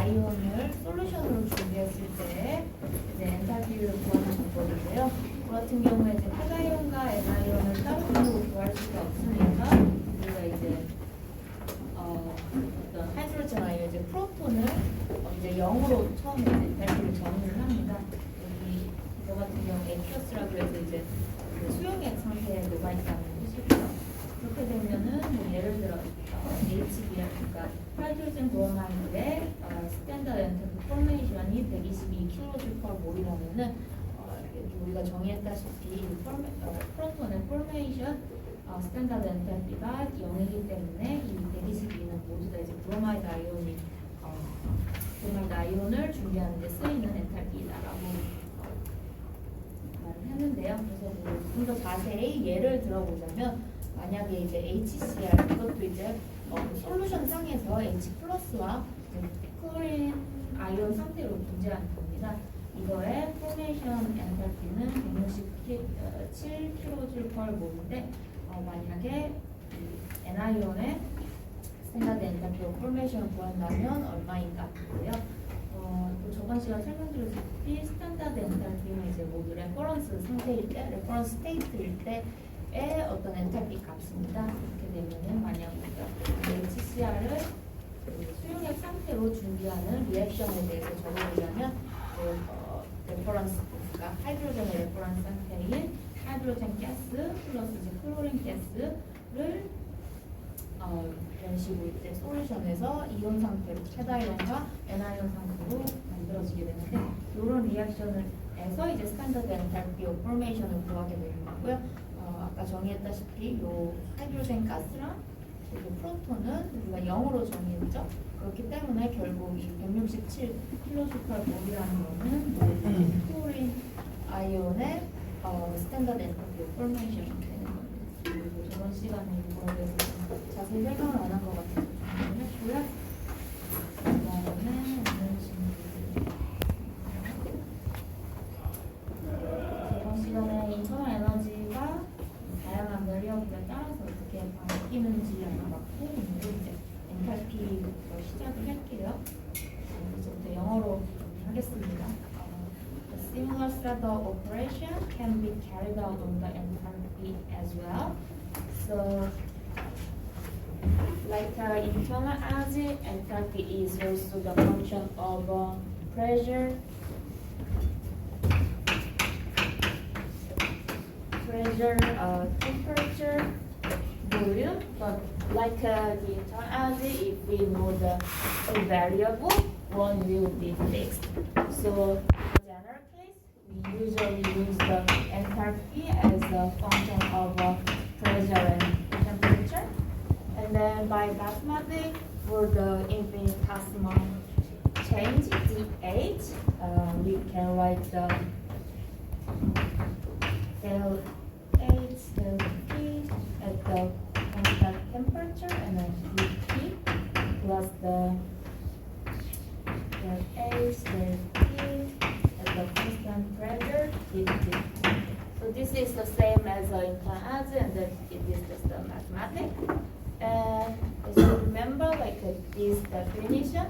아이온을 솔루션으로 준비했을 때 이제 엔탈피를 구하는 방법인데요. 그 같은 경우에 이제 폐가이온과 N아이온을 따로 구할 수가 없으니까 우리가 이제 어떤 하이드로젠 아이온 이제 프로톤을 이제 0으로 처음에 이제 엔탈피를 정의를 합니다. 여기 이거 같은 경우 액셔스라고 해서 이제 그 수용액 상태에 녹아 있다는 뜻이고요. 그렇게 되면은 뭐 예를 들어 HBr 그러니까 하이드로젠 브로마이드의 스탠다드 엔탈피 포메이션이 122kJ/몰이라면은 우리가 정의했다시피 프로톤의 포메이션 스탠다드 엔탈피가 0이기 때문에 이 122는 모두 다 이제 브로마이드 아이온이 브로마이드 아이온을 준비하는 데 쓰이는 엔탈피다라고 말을 했는데요. 그래서 좀 더 자세히 예를 들어보자면 만약에 이제 HCl 이것도 이제 솔루션 상에서 H 플러스와 클로린 아이온 상태로 존재하는 겁니다. 이거의 포메이션 엔탈피는 167kJ/몰인데 만약에 N아이온의 스탠다드 엔탈피 포메이션을 구한다면 얼마인가인데요. 또 저번 시간 설명드렸다시피 스탠다드 엔탈피는 이제 모두 레퍼런스 상태일 때, 레퍼런스 스테이트일 때의 어떤 엔탈피 값입니다. 이렇게 되면은 만약 우리가 HCr을 수용액 상태로 준비하는 리액션에 대해서 적어보자면 레퍼런스, 그러니까 하이드로젠의 레퍼런스 상태인 하이드로젠 가스 플러스 이제 클로린 가스를 이런 식으로 이제 솔루션에서 이온 상태로 폐다이온과 N아이온 상태로 만들어지게 되는데 이런 리액션을 해서 이제 스탠다드 엔탈피 포메이션을 구하게 되는 거고요. 아까 정의했다시피 이 하이드로젠 가스랑 그리고 프로톤은 우리가 0으로 정의했죠. 그렇기 때문에 결국 이 167kJ/몰이라는 거는 클로린 아이온의 스탠다드 엔탈피 포메이션이 되는 겁니다. 그리고 저번 시간에 이거에 대해서 좀 자세히 설명을 안 한 것 같아서 좀 했고요. 그다음에 이런 친구들 저번 시간에 인터널 에너지가 다양한 베리어블에 따라서 어떻게 바뀌는지 알아봤고 오늘 이제 엔탈피부터 시작을 할게요. 이제부터 영어로 하겠습니다. A similar set of operation can be carried out on the enthalpy as well. So, like internal energy, enthalpy is also the function of pressure, temperature, volume. But like the internal energy, if we know the variable, one will be fixed. So, in general case, we usually use the enthalpy as a function of pressure and temperature. And then by mathematics, for the infinitesimal change dH, we can write the del H, del P at the constant temperature, and then dP plus the del H, del P at the constant pressure dT. So this is the same as internal energy, and then it is just the mathematics. And as you remember, like this definition,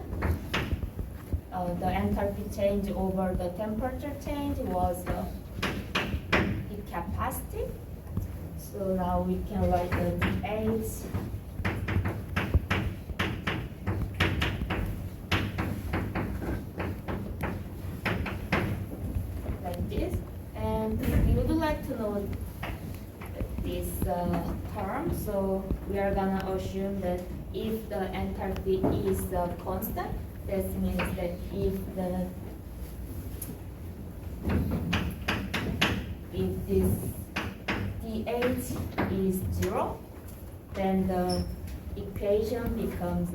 the enthalpy change over the temperature change was the heat capacity. So now we can write the H like this. And we would like to know this term, so we are gonna assume that if the enthalpy is constant, that means that if this dH is 0, then the equation becomes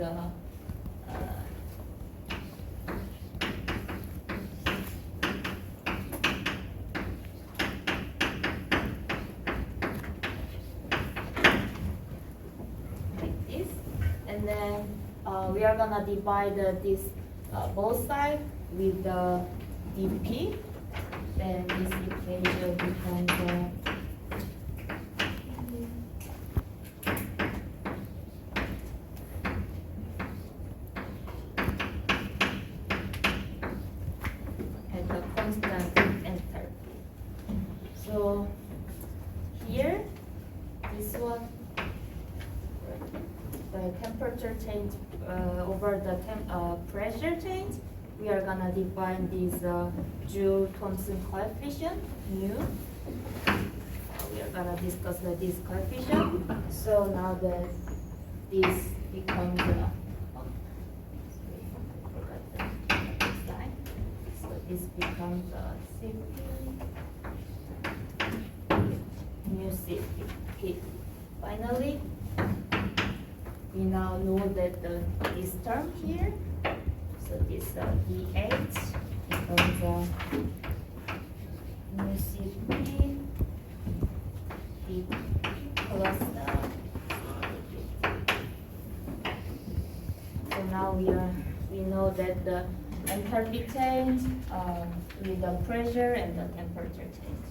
and then we are gonna divide this both sides with the dP. Then this equation becomes change over the pressure change, we are gonna define this Joule-Thomson coefficient mu. We are gonna discuss this coefficient. So now that this becomes this becomes CP mu CP. Finally, we now know that this term here, so this EH becomes mu CP plus so now we know that the enthalpy change with the pressure and the temperature change.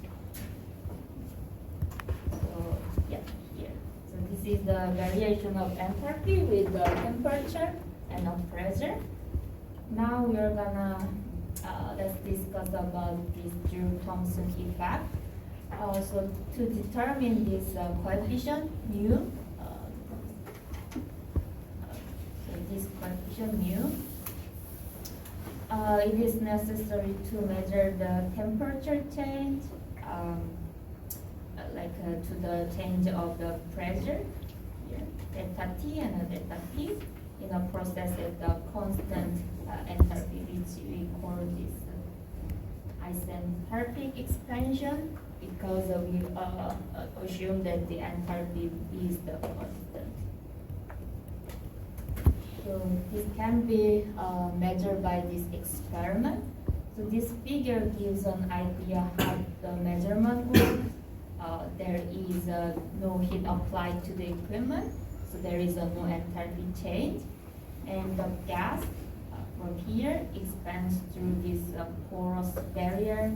So yeah, here. So this is the variation of enthalpy with the temperature and the pressure. Now we are gonna let's discuss about this Joule-Thomson effect. So to determine this coefficient mu, so this coefficient mu, it is necessary to measure the temperature change, to the change of the pressure here, delta T and delta P, in a process at the constant enthalpy, which we call this isenthalpic expansion, because we assume that the enthalpy is the constant. So this can be measured by this experiment. So this figure gives an idea how the measurement works. There is no heat applied to the equipment, so there is no enthalpy change. And the gas from here expands through this porous barrier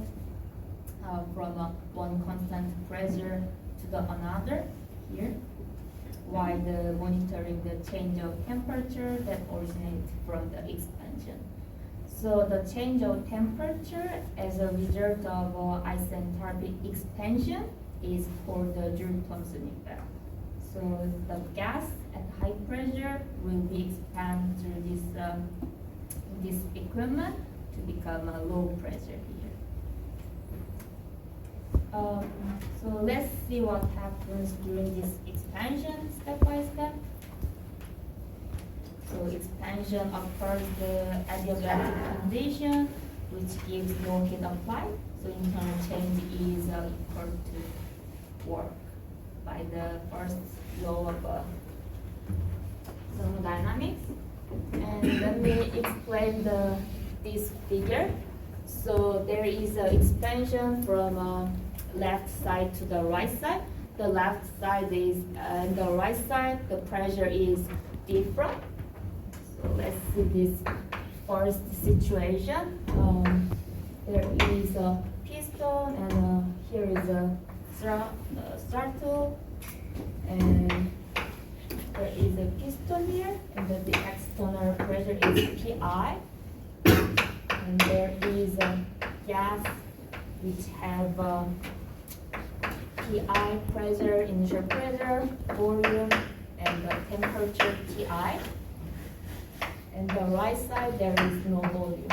from one constant pressure to the another here, while monitoring the change of temperature that originates from the expansion. So the change of temperature as a result of isenthalpic expansion is called the Joule-Thomson effect. So the gas at high pressure will be expanded through this equipment to become a low pressure here. So let's see what happens during this expansion step by step. So expansion occurs the adiabatic condition, which gives no heat applied. So internal change is equal to work by the first law of thermodynamics. And let me explain this figure. So there is an expansion from left side to the right side. The left side is and the right side, the pressure is different. So let's see this first situation. There is a piston, and here is a throttle, and there is a piston here, and then the external pressure is PI, and there is a gas which have PI pressure, initial pressure, volume, and the temperature TI. And the right side there is no volume.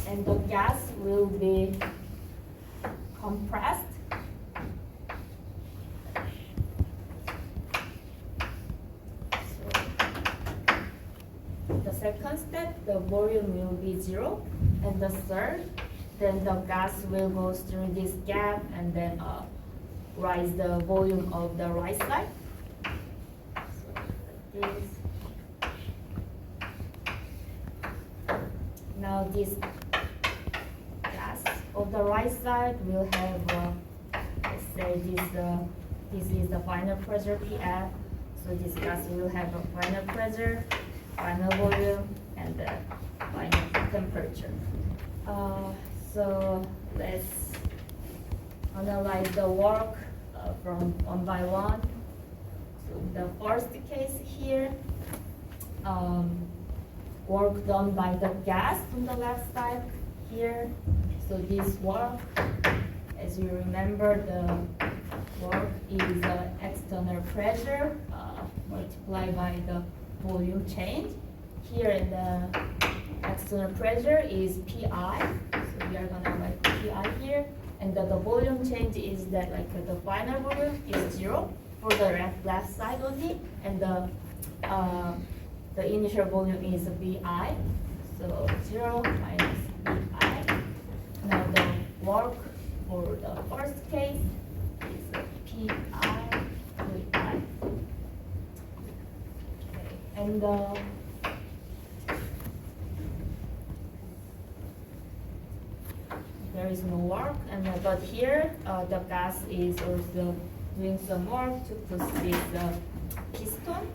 And the gas will be compressed. The second step, the volume will be 0, and the third, then the gas will go through this gap and then rise the volume of the right side. So like this. Now this gas of the right side will have, let's say this is the final pressure PF. So this gas will have a final pressure, final volume, and the final temperature. So let's analyze the work from one by one. So the first case here, work done by the gas on the left side here. So this work, as you remember, the work is external pressure multiplied by the volume change. Here in the external pressure is PI, so we are gonna write PI here, and the volume change is that the final volume is 0 for the left side only, and the initial volume is BI, so 0 minus BI. Now the work for the first case is PI VI. Okay. And there is no work, and but here the gas is also doing some work to push this piston.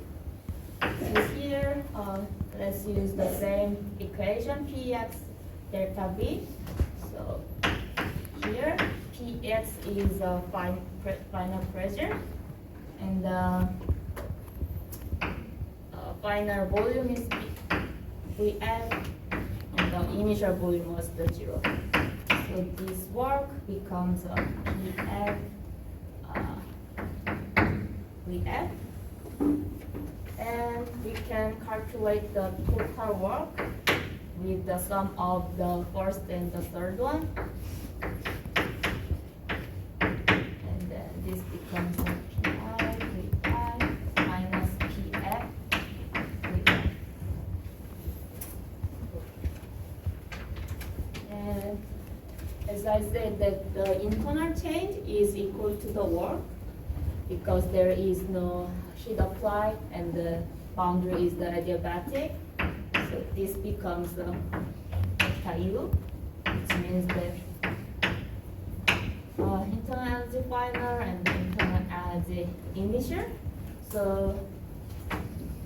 So here, let's use the same equation, Px delta V. So here, Px is final pressure, and final volume is Vf, and the initial volume was the 0. So this work becomes Pf Vf. And we can calculate the total work with the sum of the first and the third one. And then this becomes PI VI minus PF VF. And as I said, that the internal change is equal to the work because there is no heat applied and the boundary is the adiabatic. So this becomes delta U, which means that internal energy final and internal energy initial. So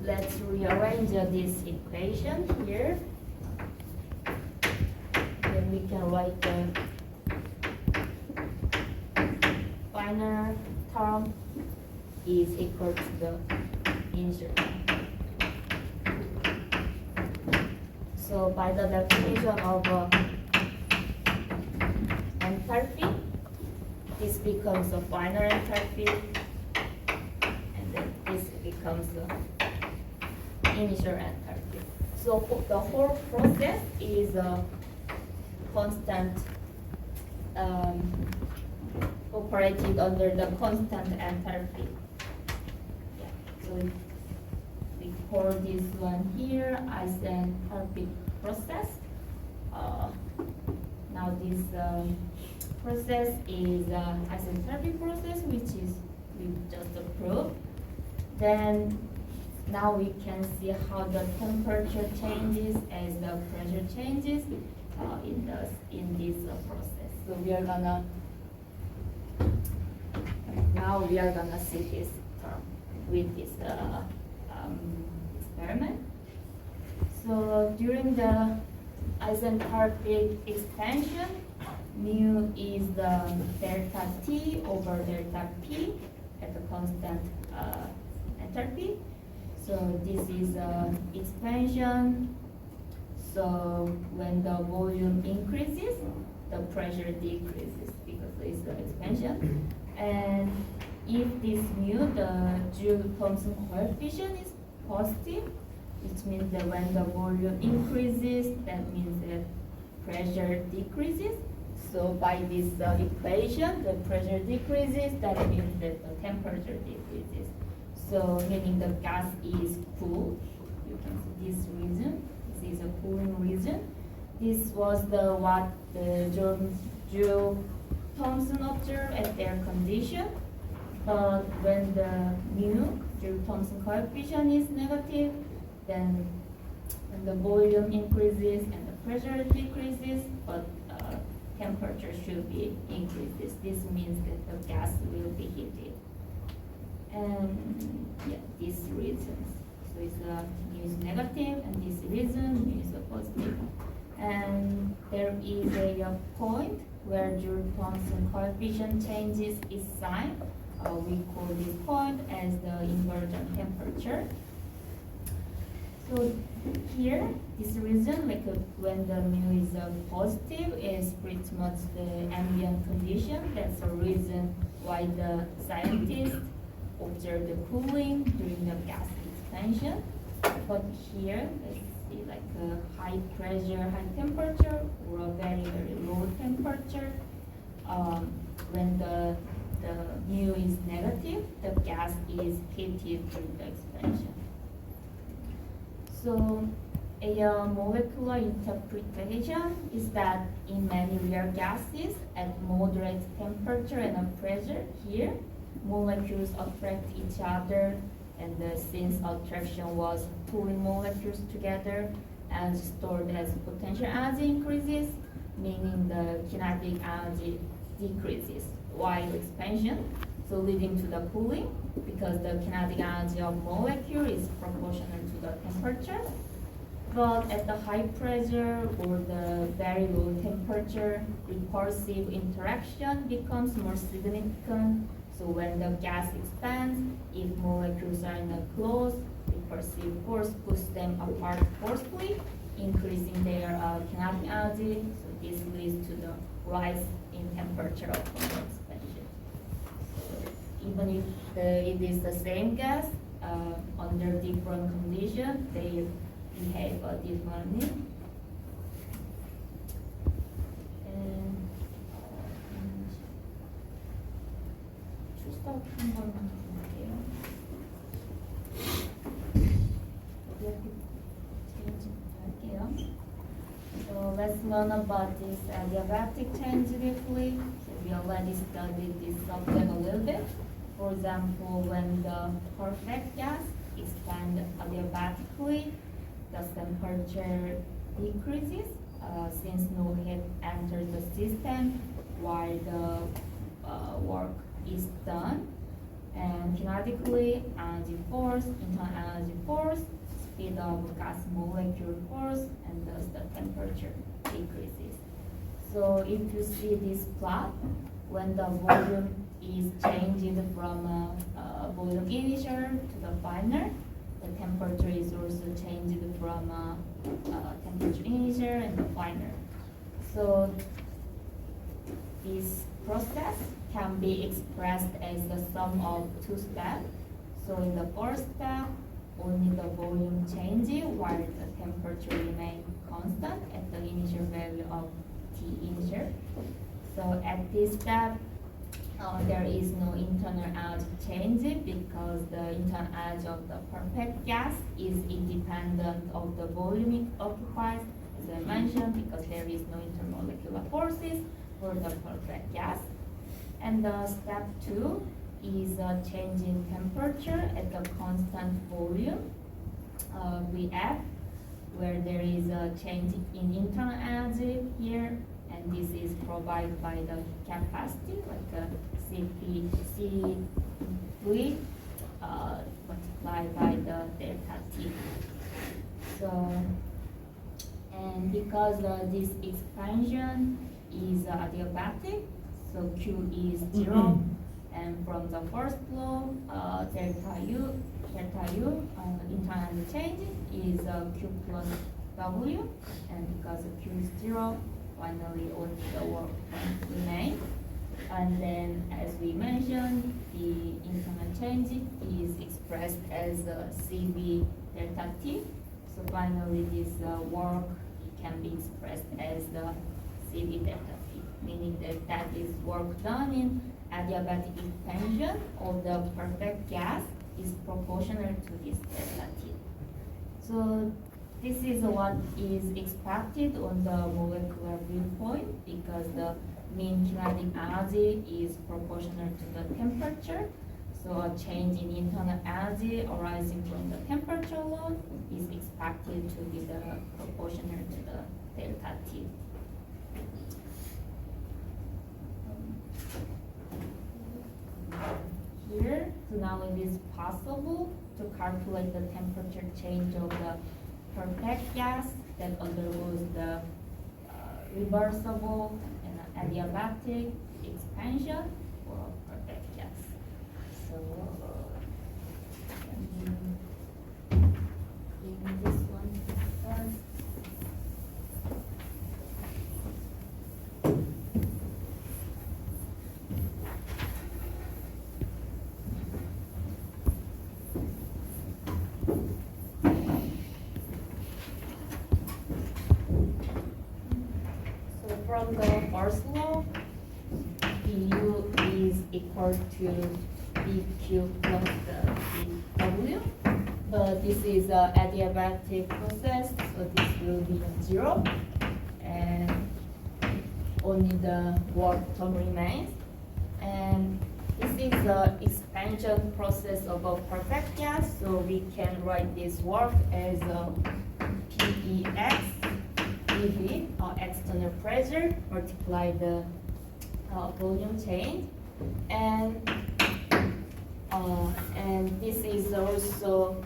let's rearrange this equation here. Then we can write the final term is equal to the initial term. So by the definition of enthalpy, this becomes a final enthalpy, and then this becomes the initial enthalpy. So the whole process is a constant, operated under the constant enthalpy. So we call this one here isenthalpic process. Now this process is isenthalpic process, which is we just proved. Then now we can see how the temperature changes as the pressure changes in this process. So we are gonna see this term with this experiment. So during the isenthalpic expansion, mu is the delta T over delta P at the constant enthalpy. So this is expansion. So when the volume increases, the pressure decreases because it's the expansion. And if this mu, the Joule-Thomson coefficient is positive, which means that when the volume increases, that means that pressure decreases. So by this equation, the pressure decreases, that means that the temperature decreases. So meaning the gas is cool. You can see this region. This is a cooling region. This was what the Joule-Thomson observed at their condition. But when the mu, Joule-Thomson coefficient is negative, then when the volume increases and the pressure decreases, but temperature should be increases. This means that the gas will be heated. And yeah, these reasons. So it's mu is negative, and this reason mu is a positive. And there is a point where Joule-Thomson coefficient changes its sign. We call this point as the inversion temperature. So here, this reason, like when the mu is positive, is pretty much the ambient condition. That's the reason why the scientists observe the cooling during the gas expansion. But here, let's see, like a high pressure, high temperature, or a very, very low temperature. When the mu is negative, the gas is heated during the expansion. So a molecular interpretation is that in many rare gases at moderate temperature and pressure here, molecules attract each other, and since attraction was pulling molecules together and stored as potential energy increases, meaning the kinetic energy decreases while expansion, so leading to the cooling because the kinetic energy of molecule is proportional to the temperature. But at the high pressure or the very low temperature, repulsive interaction becomes more significant. So when the gas expands, if molecules are in a close, repulsive force pushes them apart forcefully, increasing their kinetic energy. So this leads to the rise in temperature of the expansion. So even if it is the same gas, under different conditions, they behave differently. And 출석 한 번만 볼게요. 할게요. So let's learn about this adiabatic change briefly. So we already studied this subject a little bit. For example, when the perfect gas expands adiabatically, the temperature decreases since no heat enters the system while the work is done. And kinetically, energy force, internal energy force, speed of gas molecule force, and thus the temperature decreases. So if you see this plot, when the volume is changed from volume initial to the final, the temperature is also changed from temperature initial and the final. So this process can be expressed as the sum of two steps. So in the first step, only the volume changes while the temperature remains constant at the initial value of T initial. So at this step, there is no internal energy change because the internal energy of the perfect gas is independent of the volume it occupies, as I mentioned, because there is no intermolecular forces for the perfect gas. And the step 2 is a change in temperature at the constant volume, Vf, where there is a change in internal energy here, and this is provided by the capacity, like Cp C3 multiplied by the delta T. So, and because this expansion is adiabatic, so Q is 0, and from the first law, delta U internal change is Q plus W, and because Q is 0, finally only the work remains. And then, as we mentioned, the internal change is expressed as Cv delta T. So finally, this work can be expressed as the Cv delta T, meaning that is work done in adiabatic expansion of the perfect gas is proportional to this delta T. So this is what is expected on the molecular viewpoint because the mean kinetic energy is proportional to the temperature. So a change in internal energy arising from the temperature alone is expected to be proportional to the delta T. Here, so now it is possible to calculate the temperature change of the perfect gas that undergoes the reversible and adiabatic expansion for a perfect gas. So in this So from the first law, BU is equal to BQ plus the BW. But this is an adiabatic process, so this will be a 0. And only the work term remains. And this is the expansion process of a perfect gas, so we can write this work as a PEX dV, external pressure, multiply the volume change, and this is also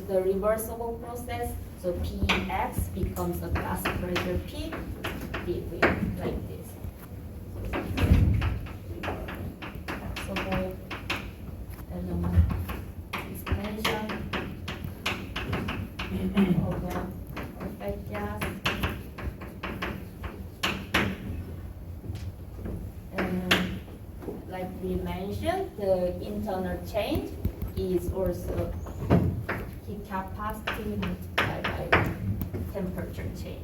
the reversible process. So PX becomes a gas pressure P dV, like this. Reversible element expansion of a perfect gas. And like we mentioned, the internal change is also heat capacity multiplied by temperature change.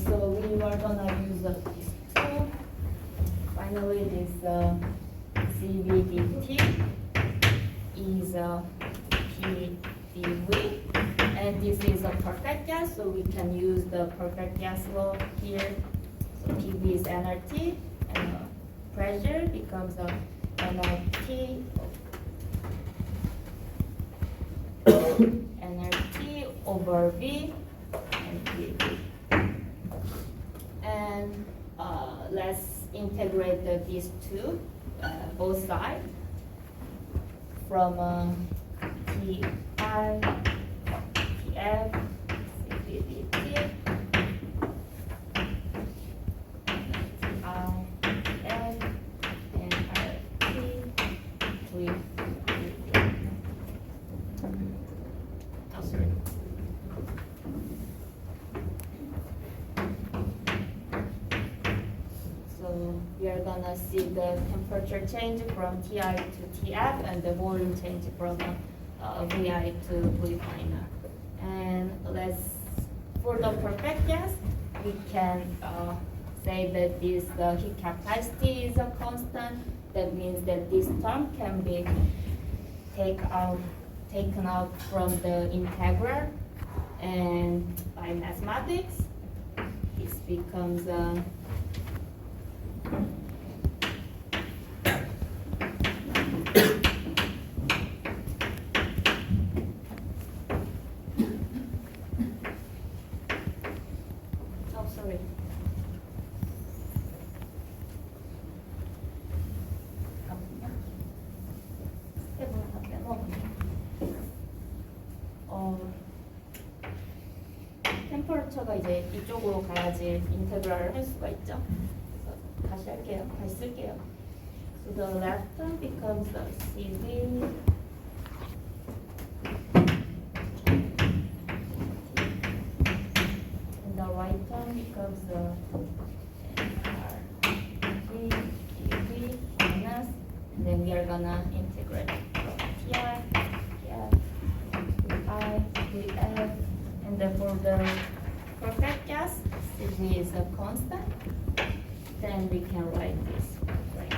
So we were gonna use these two. Finally, this CVDT is PdV, and this is a perfect gas, so we can use the perfect gas law here. So PV is nRT, and pressure becomes a nRT nRT over V and PV. And let's integrate these two, both sides, from Ti, Tf, CVDT, Ti, Tf, and RT with we are gonna see the temperature change from Ti to Tf and the volume change from Vi to V minor. And for the perfect gas, we can say that this heat capacity is a constant. That means that this term can be taken out from the integral, and by mathematics, this becomes 템퍼러처가 이제 이쪽으로 가야지 인테그랄을 할 수가 있죠. 그래서 다시 할게요. 다시 쓸게요. So the left term becomes the CV and the right term becomes the NRV minus, and then we are gonna integrate TI, I, VF, and then for the perfect gas, CV is a constant, then we can write this. Right?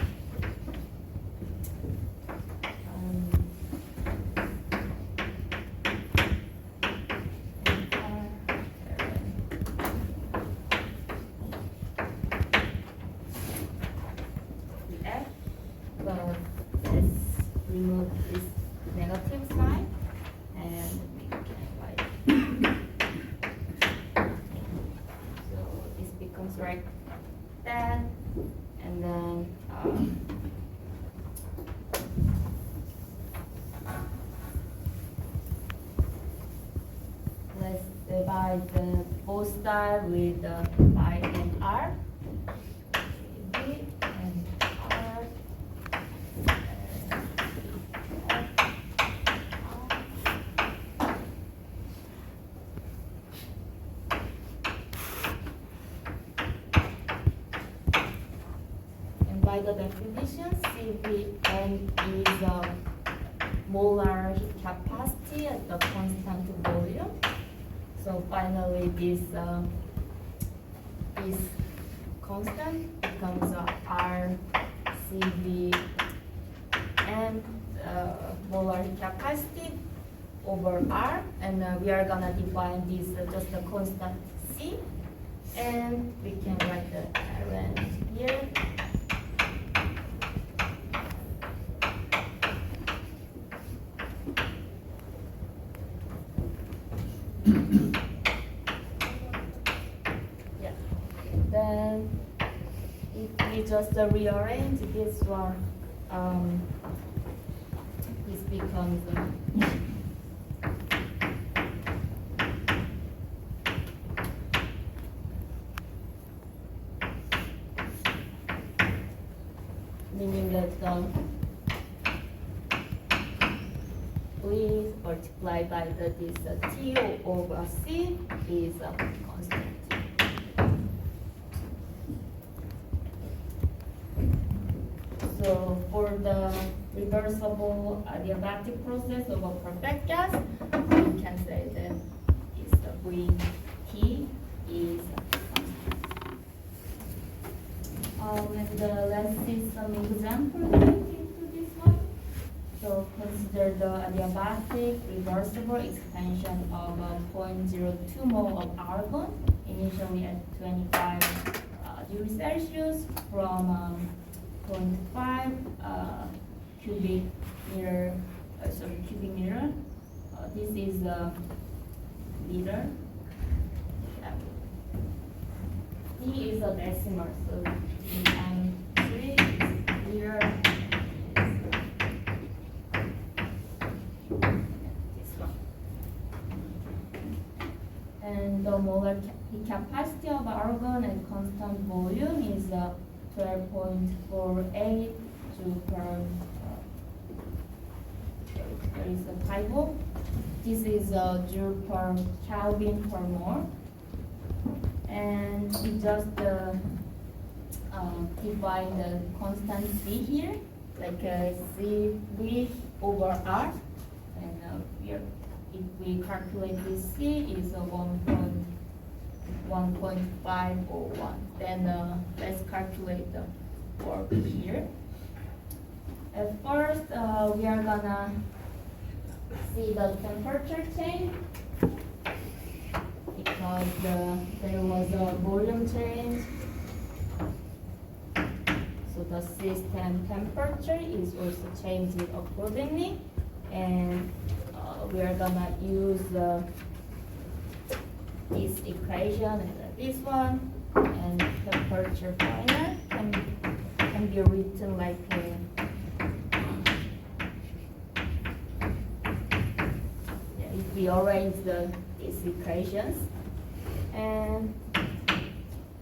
Well, let's remove this negative sign, and we can write. So this becomes like that, and then let's divide the both sides with I and R. V and R. And by the definition, CVN is a molar heat capacity at the constant volume. So finally, this constant becomes RCVN molar heat capacity over R, and we are gonna define this just a constant C, and we can write the ln here. Yeah. Then if we just rearrange this one, this becomes meaning that we multiply by this T over C is a constant. So for the reversible adiabatic process of a perfect gas, we can say that Vt is and let's see some examples related to this one. So consider the adiabatic reversible expansion of 0.02 mole of argon, initially at 25 degrees Celsius from 0.5 cubic meter. This is a liter. D is a decimal, so I'm 3 liter. This one. And the molar capacity of argon at constant volume is 12.48 joule per. There is a typo. This is joule per Kelvin per mole. And we just define the constant C here, like CV over R. And if we calculate this C is 1.501. Then let's calculate the work here. At first, we are gonna see the temperature change, because there was a volume change. So the system temperature is also changing accordingly. And we are gonna use this equation and this one. And temperature final can be written like if we arrange these equations. And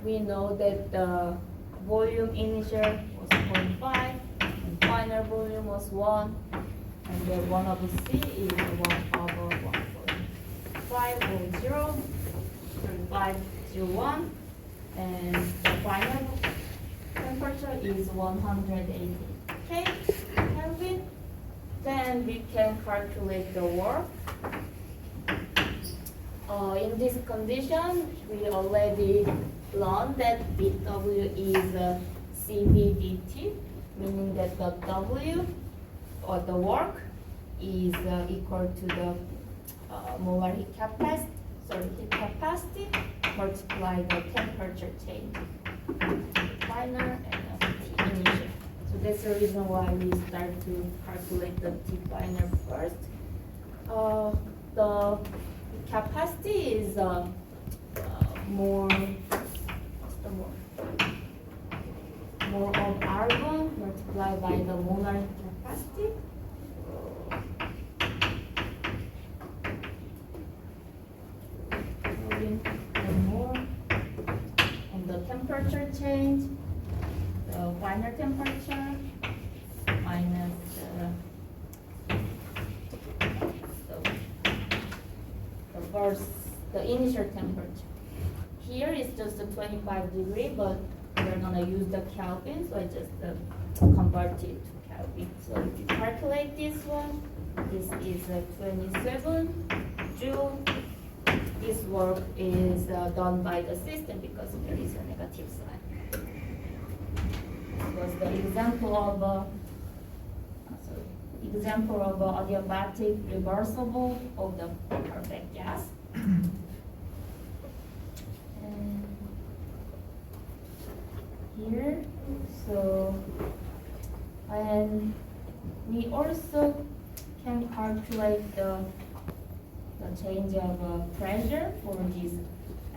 we know that the volume initial was 0.5 and final volume was 1, and the 1 over C is 1 over 1.501, and the final temperature is 180 Kelvin. Then we can calculate the work. In this condition, we already learned that W is CV dt, meaning that the W or the work is equal to the molar heat capacity multiply the temperature change, final and T initial. So that's the reason why we start to calculate the T final first. The capacity is more of argon multiplied by the molar capacity. And more, and the temperature change, the final temperature minus the initial temperature. Here is just a 25 degree, but we're gonna use the Kelvin, so I just convert it to Kelvin. So if you calculate this one, this is 27 joule. This work is done by the system because there is a negative sign. This was the example of adiabatic reversible of the perfect gas. And here, so, and we also can calculate the change of pressure for this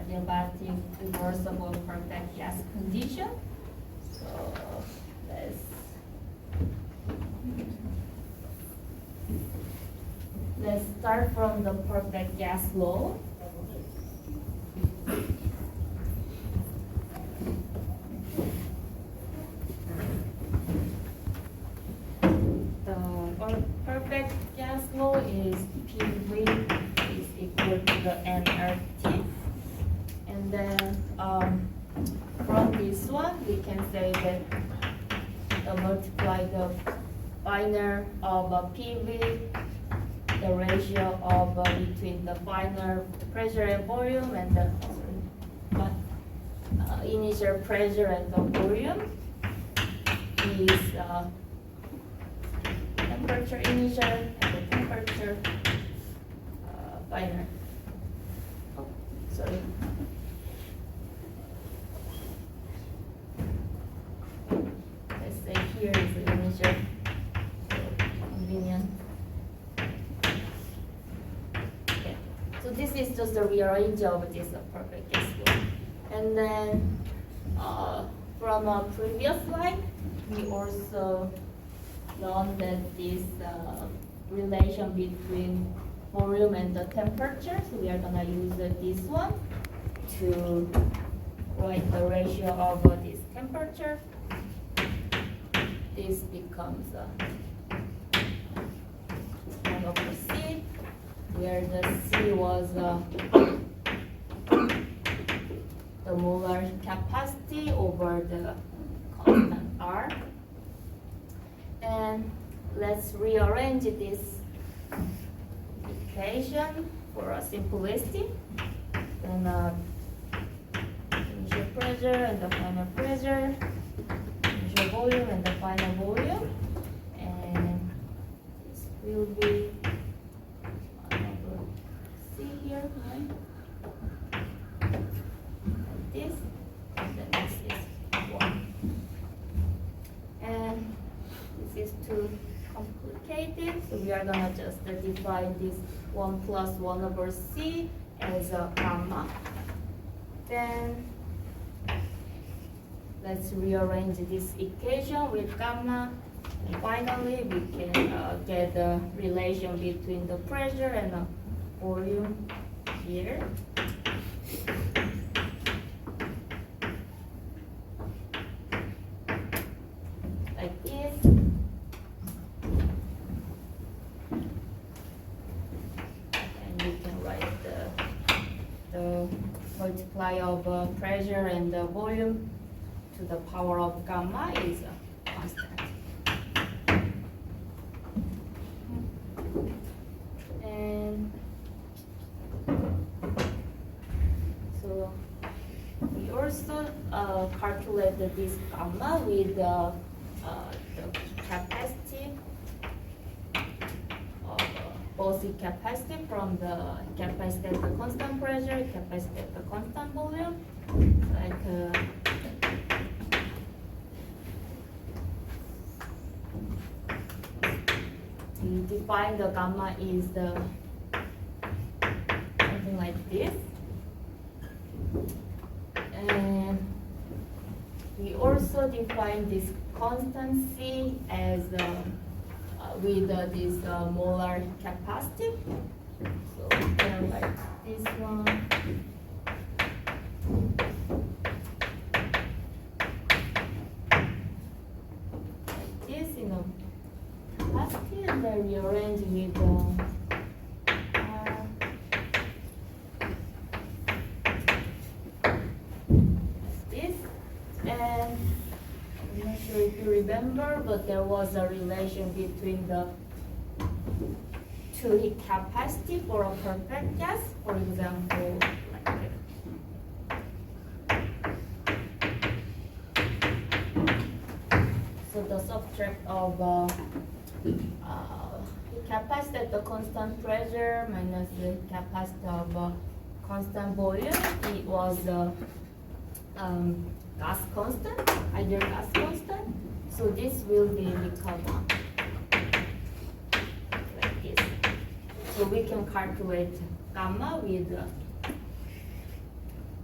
adiabatic reversible perfect gas condition. So let's start from the perfect gas law. The perfect gas law is PV is equal to the nRT. And then from this one, we can say that multiply the final of PV, the ratio of between the final pressure and volume, and the initial pressure and the volume is temperature initial and the temperature final. Oh, sorry. Let's say here is the initial, so convenient. Okay. So this is just a rearrange of this perfect gas law. And then from a previous slide, we also learned that this relation between volume and the temperature. So we are gonna use this one to write the ratio of this temperature. This becomes 1 over C, where the C was the molar capacity over the constant R. And let's rearrange this equation for a simplicity. Then initial pressure and the final pressure, initial volume and the final volume, and this will be 1 over C here, right? Like this, and then this is 1. And this is too complicated, so we are gonna just define this 1 plus 1 over C as a gamma. Then let's rearrange this equation with gamma. And finally, we can get the relation between the pressure and the volume here. Like this. And we can write the multiply of pressure and the volume to the power of gamma is constant. And so we also calculated this gamma with the capacity of both the capacity from the capacity at the constant pressure, capacity at the constant volume, like we define the gamma is the something like this, and we also define this constancy as with this molar capacity. So we can write this one. Like this, capacity, and then rearrange with this. And remember, but there was a relation between the two heat capacity for a perfect gas. For example, so the subtract of heat capacity at the constant pressure minus the capacity of constant volume, it was gas constant, ideal gas constant. So this will be become like this. So we can calculate gamma with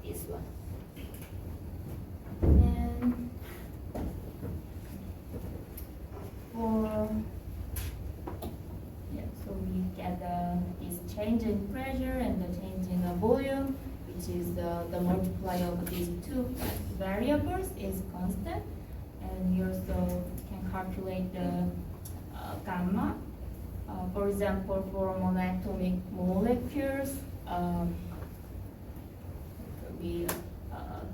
this one. And so we get this change in pressure and the change in the volume, which is the multiplier of these two variables is constant. And you also can calculate the gamma. For example, for monatomic molecules, we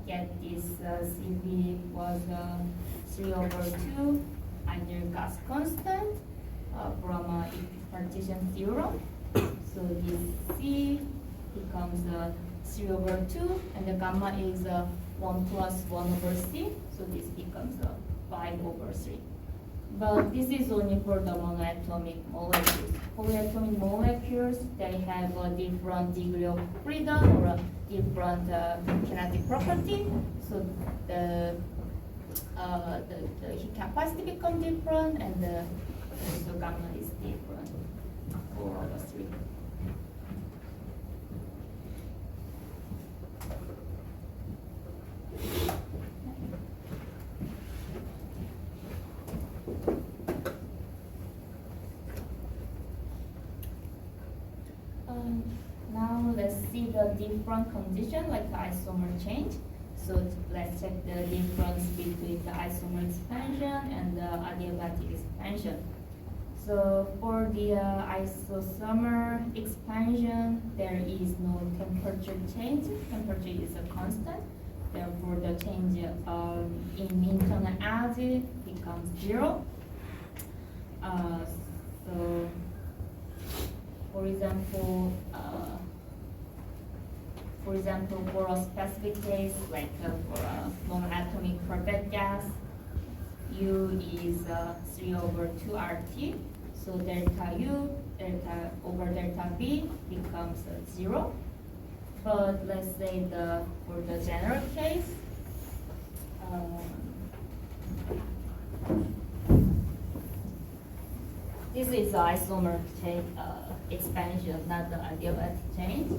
get this Cv was 3/2 ideal gas constant from partition theorem. So this C becomes 3/2, and the gamma is 1 plus 1/c. So this becomes 5/3. But this is only for the monoatomic molecules. Polyatomic molecules, they have a different degree of freedom or a different kinetic property. So the heat capacity becomes different, and the gamma is different for all the three. Now let's see the different condition like the isomer change. So let's check the difference between the isomer expansion and the adiabatic expansion. So for the isomer expansion, there is no temperature change. Temperature is a constant. Therefore, the change in internal energy becomes 0. So, for example, for a specific case, like for a monoatomic perfect gas, U is 3/2 RT. So delta U, delta over delta V becomes 0. But let's say for the general case, this is the isomer change, expansion, not the adiabatic change.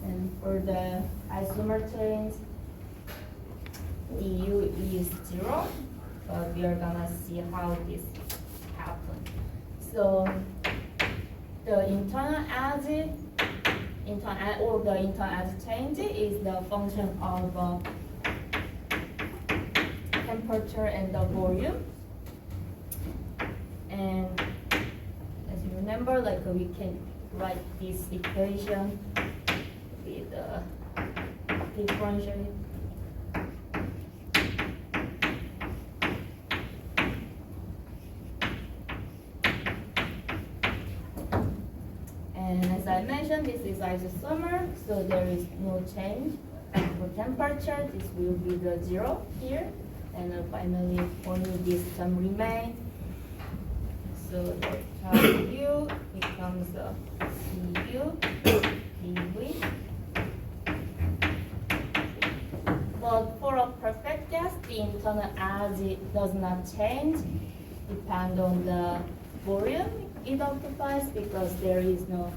And for the isomer change, du is 0, but we are gonna see how this happens. So the internal energy, the internal energy change is the function of temperature and the volume. And as you remember, like we can write this equation with differential. And as I mentioned, this is isomer, so there is no change. And for temperature, this will be the 0 here. And finally, only this term remains. So delta U becomes CU dV. But for a perfect gas, the internal energy does not change, depend on the volume it occupies, because there is no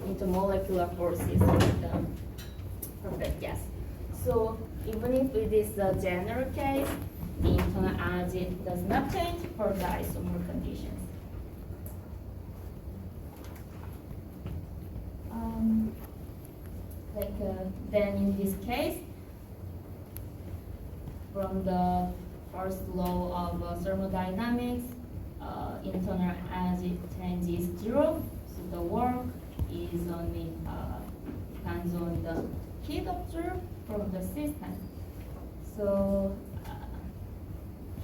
intermolecular forces in the perfect gas. So even if it is a general case, the internal energy does not change for the isomer conditions. Then in this case, from the first law of thermodynamics, internal energy change is 0, so the work is only depends on the heat observed from the system. So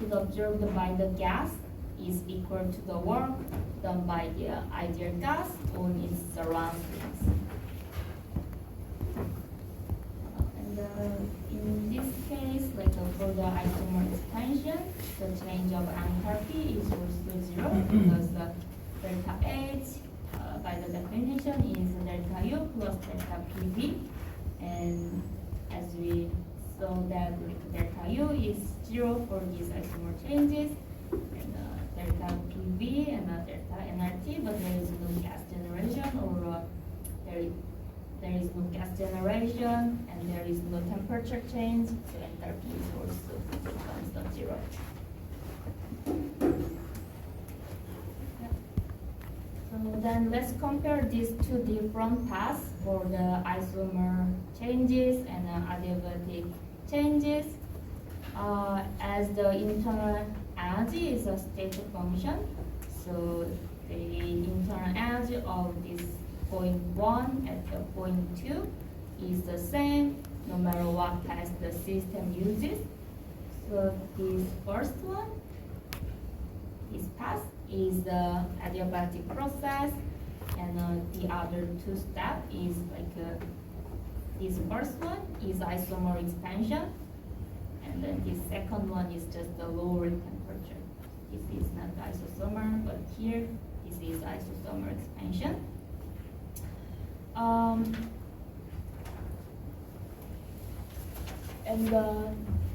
heat absorbed by the gas is equal to the work done by the ideal gas on its surroundings. And in this case, for the isomer expansion, the change of enthalpy is also zero because the delta H by the definition is delta U plus delta PV, and as we saw that delta U is zero for these isomer changes, and delta PV and delta nRT, but there is no gas generation, or there is no gas generation, and there is no temperature change, so enthalpy is also constant zero. So then let's compare these two different paths for the isomer changes and adiabatic changes. As the internal energy is a state function, so the internal energy of this point 1 at the point 2 is the same no matter what path the system uses. So this first one, this path is the adiabatic process, and the other two steps is this first one is isomer expansion, and then this second one is just the lower temperature. This is not isosomer, but here this is isosomer expansion. And the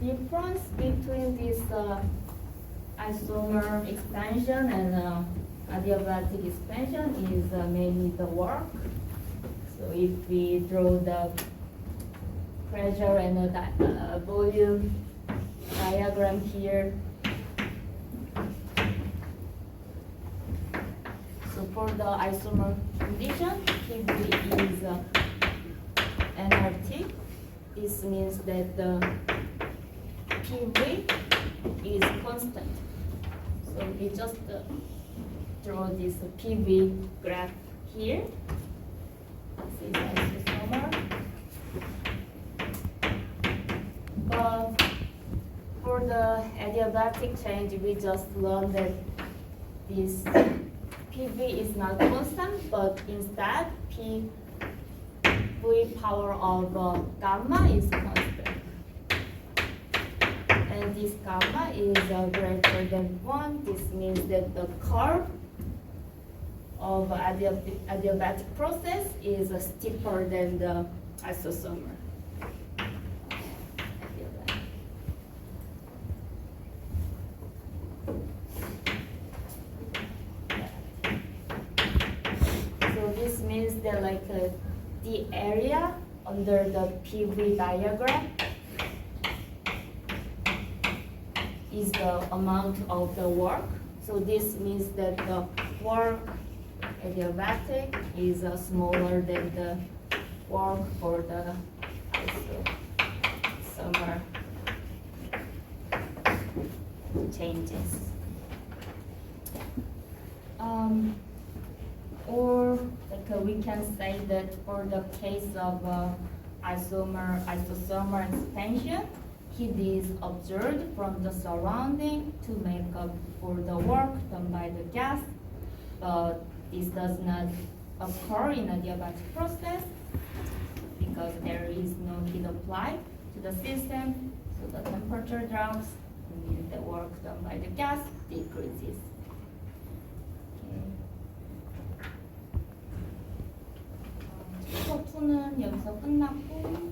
difference between this isomer expansion and adiabatic expansion is mainly the work. So if we draw the pressure and the volume diagram here, so for the isomer condition, PV is nRT. This means that the PV is constant. So we just draw this PV graph here. This is isosomer. But for the adiabatic change, we just learned that this PV is not constant, but instead PV power of gamma is constant. And this gamma is greater than 1. This means that the curve of adiabatic process is steeper than the isosomer. So this means that the area under the PV diagram is the amount of the work. So this means that the work adiabatic is smaller than the work for the isosomer changes. Or we can say that for the case of isosomer expansion, heat is absorbed from the surrounding to make up for the work done by the gas, but this does not occur in a adiabatic process because there is no heat applied to the system, so the temperature drops and the work done by the gas decreases. 수업 2는 여기서 끝났고